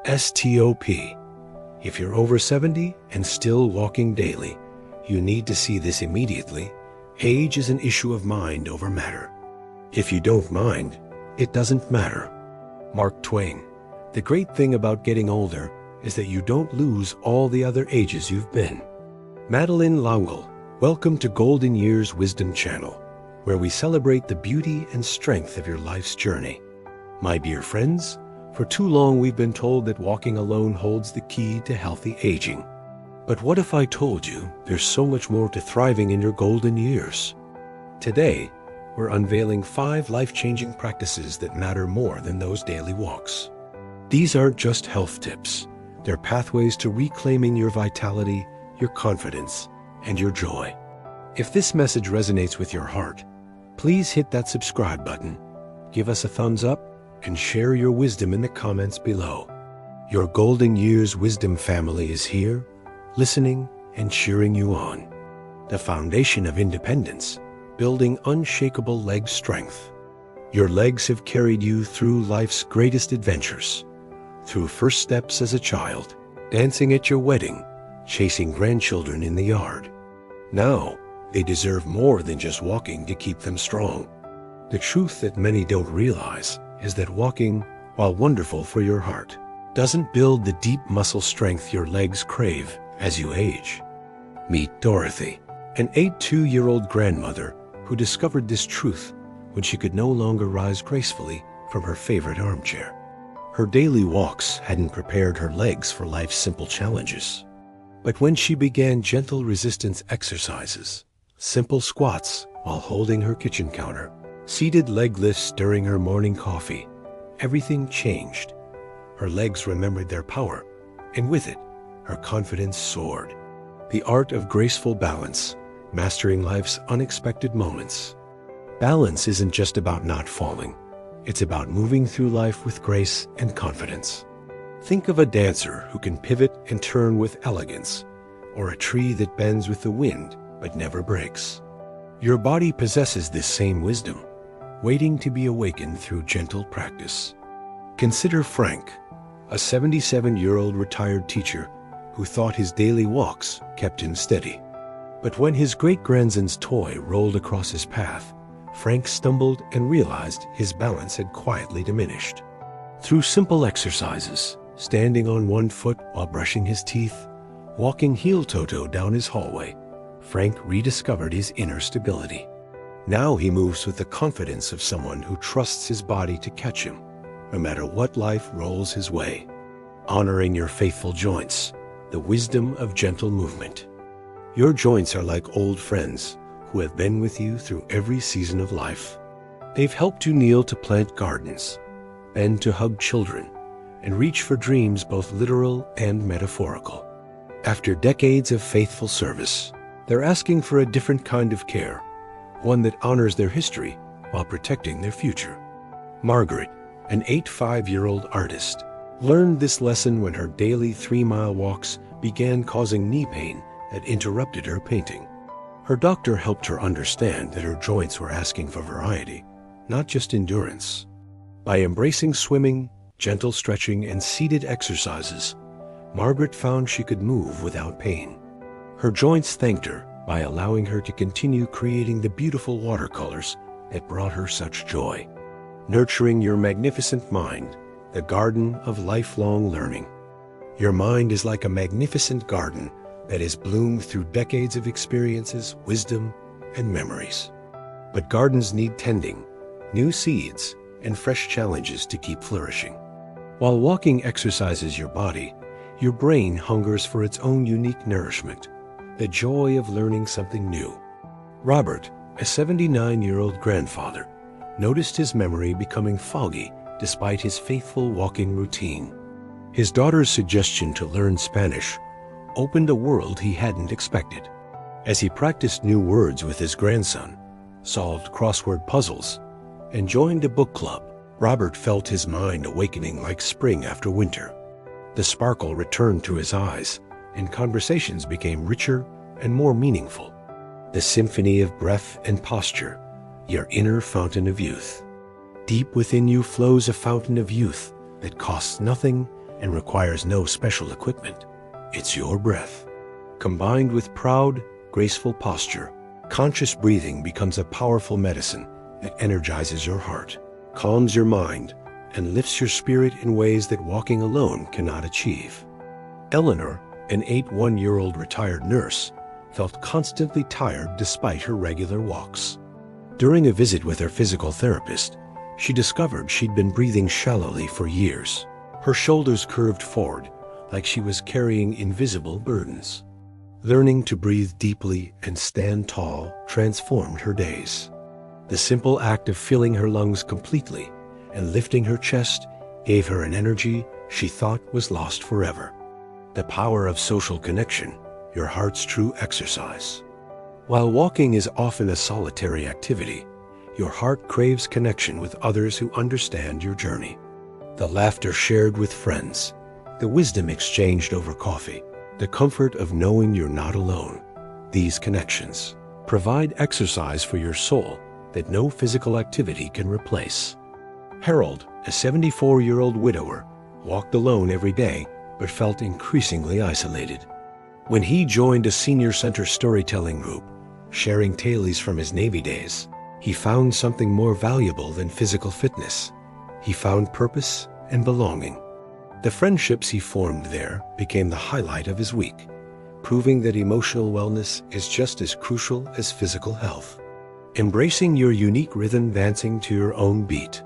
STOP. If you're over 70 and still walking daily, you need to see this immediately. Age is an issue of mind over matter. If you don't mind, it doesn't matter. Mark Twain. The great thing about getting older is that you don't lose all the other ages you've been. Madeline Longle. Welcome to Golden Years Wisdom Channel, where we celebrate the beauty and strength of your life's journey. My dear friends, for too long we've been told that walking alone holds the key to healthy aging. But what if I told you there's so much more to thriving in your golden years? Today, we're unveiling 5 life-changing practices that matter more than those daily walks. These aren't just health tips. They're pathways to reclaiming your vitality, your confidence, and your joy. If this message resonates with your heart, please hit that subscribe button, give us a thumbs up, and share your wisdom in the comments below. Your Golden Years Wisdom family is here, listening and cheering you on. The foundation of independence, building unshakable leg strength. Your legs have carried you through life's greatest adventures, through first steps as a child, dancing at your wedding, chasing grandchildren in the yard. Now, they deserve more than just walking to keep them strong. The truth that many don't realize is that walking, while wonderful for your heart, doesn't build the deep muscle strength your legs crave as you age. Meet Dorothy, an 82-year-old grandmother who discovered this truth when she could no longer rise gracefully from her favorite armchair. Her daily walks hadn't prepared her legs for life's simple challenges. But when she began gentle resistance exercises, simple squats while holding her kitchen counter, seated leg lifts during her morning coffee, everything changed. Her legs remembered their power, and with it, her confidence soared. The art of graceful balance, mastering life's unexpected moments. Balance isn't just about not falling. It's about moving through life with grace and confidence. Think of a dancer who can pivot and turn with elegance, or a tree that bends with the wind but never breaks. Your body possesses this same wisdom, waiting to be awakened through gentle practice. Consider Frank, a 77-year-old retired teacher who thought his daily walks kept him steady. But when his great-grandson's toy rolled across his path, Frank stumbled and realized his balance had quietly diminished. Through simple exercises, standing on one foot while brushing his teeth, walking heel-toe-toe down his hallway, Frank rediscovered his inner stability. Now he moves with the confidence of someone who trusts his body to catch him, no matter what life rolls his way. Honoring your faithful joints, the wisdom of gentle movement. Your joints are like old friends who have been with you through every season of life. They've helped you kneel to plant gardens, bend to hug children, and reach for dreams both literal and metaphorical. After decades of faithful service, they're asking for a different kind of care, one that honors their history while protecting their future. Margaret, an 85-year-old artist, learned this lesson when her daily 3-mile walks began causing knee pain that interrupted her painting. Her doctor helped her understand that her joints were asking for variety, not just endurance. By embracing swimming, gentle stretching, and seated exercises, Margaret found she could move without pain. Her joints thanked her by allowing her to continue creating the beautiful watercolors that brought her such joy. Nurturing your magnificent mind, the garden of lifelong learning. Your mind is like a magnificent garden that has bloomed through decades of experiences, wisdom, and memories. But gardens need tending, new seeds, and fresh challenges to keep flourishing. While walking exercises your body, your brain hungers for its own unique nourishment, the joy of learning something new. Robert, a 79-year-old grandfather, noticed his memory becoming foggy despite his faithful walking routine. His daughter's suggestion to learn Spanish opened a world he hadn't expected. As he practiced new words with his grandson, solved crossword puzzles, and joined a book club, Robert felt his mind awakening like spring after winter. The sparkle returned to his eyes, and conversations became richer and more meaningful. The symphony of breath and posture, your inner fountain of youth. Deep within you flows a fountain of youth that costs nothing and requires no special equipment. It's your breath. Combined with proud, graceful posture, conscious breathing becomes a powerful medicine that energizes your heart, calms your mind, and lifts your spirit in ways that walking alone cannot achieve. Eleanor, an 81-year-old retired nurse, felt constantly tired despite her regular walks. During a visit with her physical therapist, she discovered she'd been breathing shallowly for years. Her shoulders curved forward, like she was carrying invisible burdens. Learning to breathe deeply and stand tall transformed her days. The simple act of filling her lungs completely and lifting her chest gave her an energy she thought was lost forever. The power of social connection, your heart's true exercise. While walking is often a solitary activity, your heart craves connection with others who understand your journey. The laughter shared with friends, the wisdom exchanged over coffee, the comfort of knowing you're not alone. These connections provide exercise for your soul that no physical activity can replace. Harold, a 74-year-old widower, walked alone every day but felt increasingly isolated. When he joined a senior center storytelling group, sharing tales from his Navy days, he found something more valuable than physical fitness. He found purpose and belonging. The friendships he formed there became the highlight of his week, proving that emotional wellness is just as crucial as physical health. Embracing your unique rhythm, dancing to your own beat.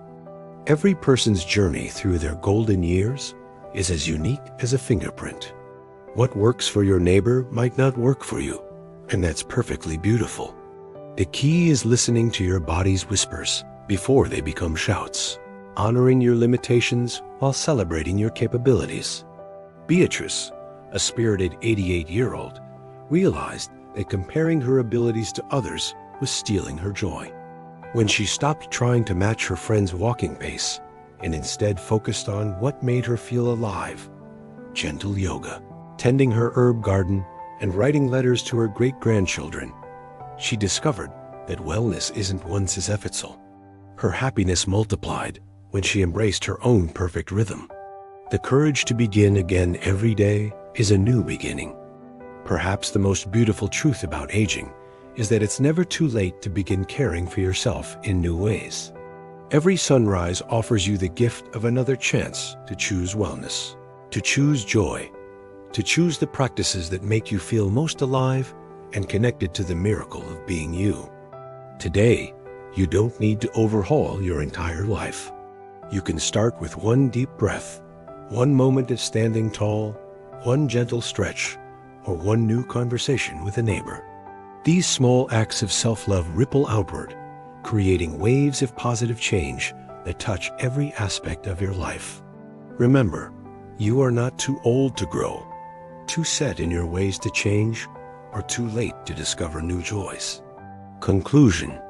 Every person's journey through their golden years is as unique as a fingerprint. What works for your neighbor might not work for you, and that's perfectly beautiful. The key is listening to your body's whispers before they become shouts, honoring your limitations while celebrating your capabilities. Beatrice, a spirited 88-year-old, realized that comparing her abilities to others was stealing her joy. When she stopped trying to match her friend's walking pace and instead focused on what made her feel alive, gentle yoga, tending her herb garden, and writing letters to her great-grandchildren, she discovered that wellness isn't one Sisyphusal. Her happiness multiplied when she embraced her own perfect rhythm. The courage to begin again every day is a new beginning. Perhaps the most beautiful truth about aging is that it's never too late to begin caring for yourself in new ways. Every sunrise offers you the gift of another chance to choose wellness, to choose joy, to choose the practices that make you feel most alive and connected to the miracle of being you. Today, you don't need to overhaul your entire life. You can start with one deep breath, one moment of standing tall, one gentle stretch, or one new conversation with a neighbor. These small acts of self-love ripple outward, creating waves of positive change that touch every aspect of your life. Remember, you are not too old to grow, too set in your ways to change, or too late to discover new joys. Conclusion.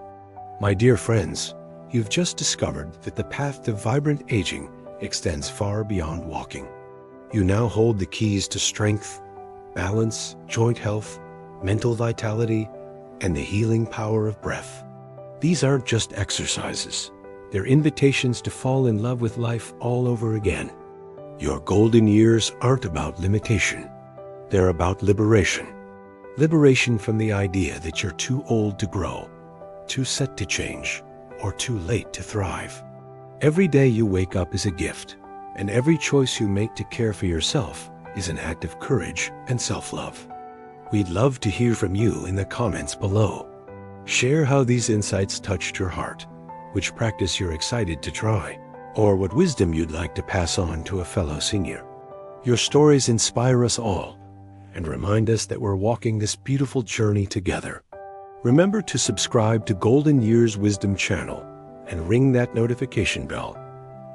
My dear friends, you've just discovered that the path to vibrant aging extends far beyond walking. You now hold the keys to strength, balance, joint health, mental vitality, and the healing power of breath. These aren't just exercises. They're invitations to fall in love with life all over again. Your golden years aren't about limitation. They're about liberation. Liberation from the idea that you're too old to grow, too set to change, or too late to thrive. Every day you wake up is a gift, and every choice you make to care for yourself is an act of courage and self-love. We'd love to hear from you in the comments below. Share how these insights touched your heart, which practice you're excited to try, or what wisdom you'd like to pass on to a fellow senior. Your stories inspire us all and remind us that we're walking this beautiful journey together. Remember to subscribe to Golden Years Wisdom channel and ring that notification bell.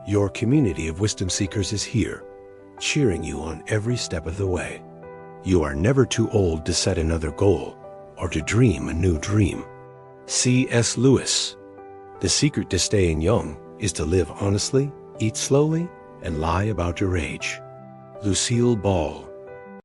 Your community of wisdom seekers is here, cheering you on every step of the way. You are never too old to set another goal or to dream a new dream. C.S. Lewis. The secret to staying young is to live honestly, eat slowly, and lie about your age. Lucille Ball.